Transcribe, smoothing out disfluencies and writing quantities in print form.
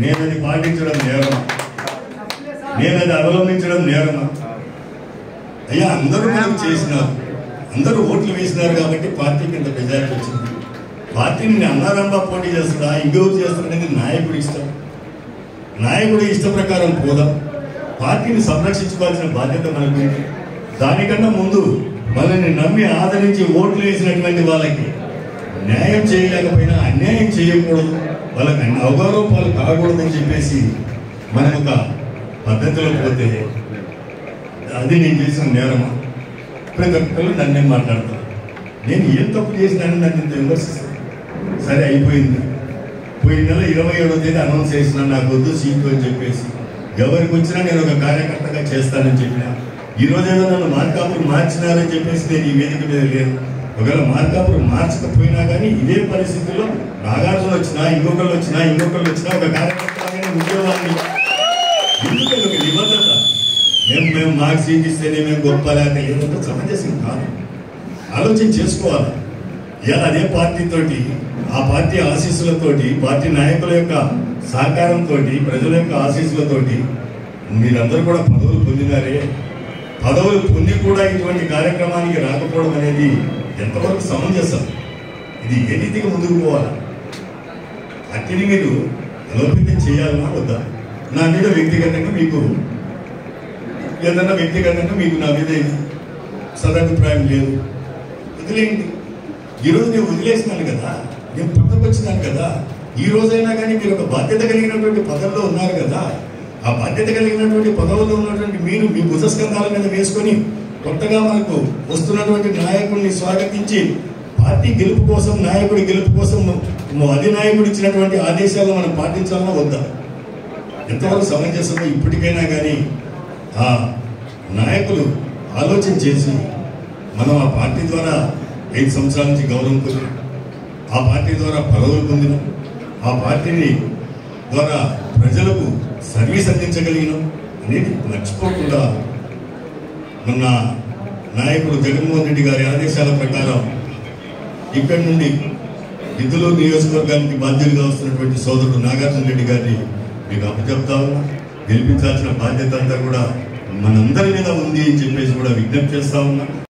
నేను అది పాటించడం నేరమా? నేను అది అవలంబించడం నేరమా? అయ్యా, అందరూ మనం చేసినారు, అందరూ ఓట్లు వేసినారు కాబట్టి పార్టీకి ఇంత మెజారిటీ వచ్చింది. పార్టీని అన్నారంబా పోటీ చేస్తుందా, ఇంకెవరు చేస్తారనేది నాయకుడి ఇష్టం. నాయకుడి ఇష్ట ప్రకారం పోదాం. పార్టీని సంరక్షించుకోవాల్సిన బాధ్యత మనకు. దానికన్నా ముందు మనల్ని నమ్మి ఆదరించి ఓట్లు వేసినటువంటి వాళ్ళకి న్యాయం చేయలేకపోయినా అన్యాయం చేయకూడదు, వాళ్ళకి అవగౌరవాలు కాకూడదని చెప్పేసి మన ఒక పద్ధతిలో పోతే అది నేను చేసిన నేరమా? ప్రతి ఒక్కరు నన్నే మాట్లాడతారు. నేను ఏం తప్పు చేసినానని నన్ను ఇంత విమర్శిస్తాను. సరే, అయిపోయింది. పోయిన నెల 27వ తేదీ అనౌన్స్ చేసినా నాకు వద్దు సీటు అని చెప్పేసి. ఎవరికి వచ్చినా నేను ఒక కార్యకర్తగా చేస్తానని చెప్పినా. ఈరోజు ఏదో నన్ను మార్కాపురం మార్చినారని చెప్పేసి నేను ఈ వేదిక మీద లేదు. ఒకవేళ మార్కాపురం మార్చకపోయినా కానీ ఇదే పరిస్థితుల్లో నాగార్జున వచ్చినా, ఇంకొకళ్ళు వచ్చినా ఒక కార్యకర్తగానే ఉద్యోగాన్ని ఎందుకంటే ఒక నిబద్ధత. మేము మాకు సీట్ ఇస్తేనే మేము గొప్ప లేక ఏదంటే సమంజసం కాదు. ఆలోచన చేసుకోవాలి. ఇలా అదే పార్టీతోటి, ఆ పార్టీ ఆశీస్సులతోటి, పార్టీ నాయకుల యొక్క సహకారంతో, ప్రజల యొక్క ఆశీస్సులతోటి మీరందరూ కూడా పదవులు పొందినారే. పదవులు పొంది కూడా ఇటువంటి కార్యక్రమానికి రాకపోవడం అనేది ఎంతవరకు సమంజసం? ఇది ఏ రీతిగా ముందుకు పోవాలి? పార్టీని మీరు అలోపితం చేయాలన్నా వద్దా? నా మీద వ్యక్తిగతంగా మీకు ఏదన్నా మీకు నా మీద సదభిప్రాయం లేదు, వదిలేయండి. ఈరోజు నేను వదిలేసినాను కదా, నేను పక్కకు వచ్చినాను కదా. ఈ రోజైనా కానీ మీరు ఒక బాధ్యత కలిగినటువంటి పదవుల్లో ఉన్నారు కదా. ఆ బాధ్యత కలిగినటువంటి పదవుల్లో ఉన్నటువంటి మీరు మీ భుజస్కంధాల మీద వేసుకొని కొత్తగా మనకు వస్తున్నటువంటి నాయకుడిని స్వాగతించి పార్టీ గెలుపు కోసం, నాయకుడి గెలుపు కోసం అధినాయకుడు ఇచ్చినటువంటి ఆదేశాలను మనం పాటించాలన్నా వద్దా? ఎంతవరకు సమంజసమో ఇప్పటికైనా కానీ ఆ నాయకులు ఆలోచన చేసి మనం ఆ పార్టీ ద్వారా 5 సంవత్సరాల నుంచి గౌరవం పొందినాం, ఆ పార్టీ ద్వారా పదవులు పొందినాం, ఆ పార్టీని ద్వారా ప్రజలకు సర్వీస్ అందించగలిగినాం అనేది మర్చిపోకుండా మొన్న నాయకుడు జగన్మోహన్ రెడ్డి గారి ఆదేశాల ప్రకారం ఇక్కడి నుండి విద్యులూరు నియోజకవర్గానికి బాధ్యులుగా వస్తున్నటువంటి సోదరుడు నాగార్జున రెడ్డి గారిని మీకు అప్పచెప్తా ఉన్నా. గెలిపించాల్సిన బాధ్యత అంతా కూడా మనందరి మీద ఉంది అని చెప్పేసి కూడా విజ్ఞప్తి చేస్తా ఉన్నా.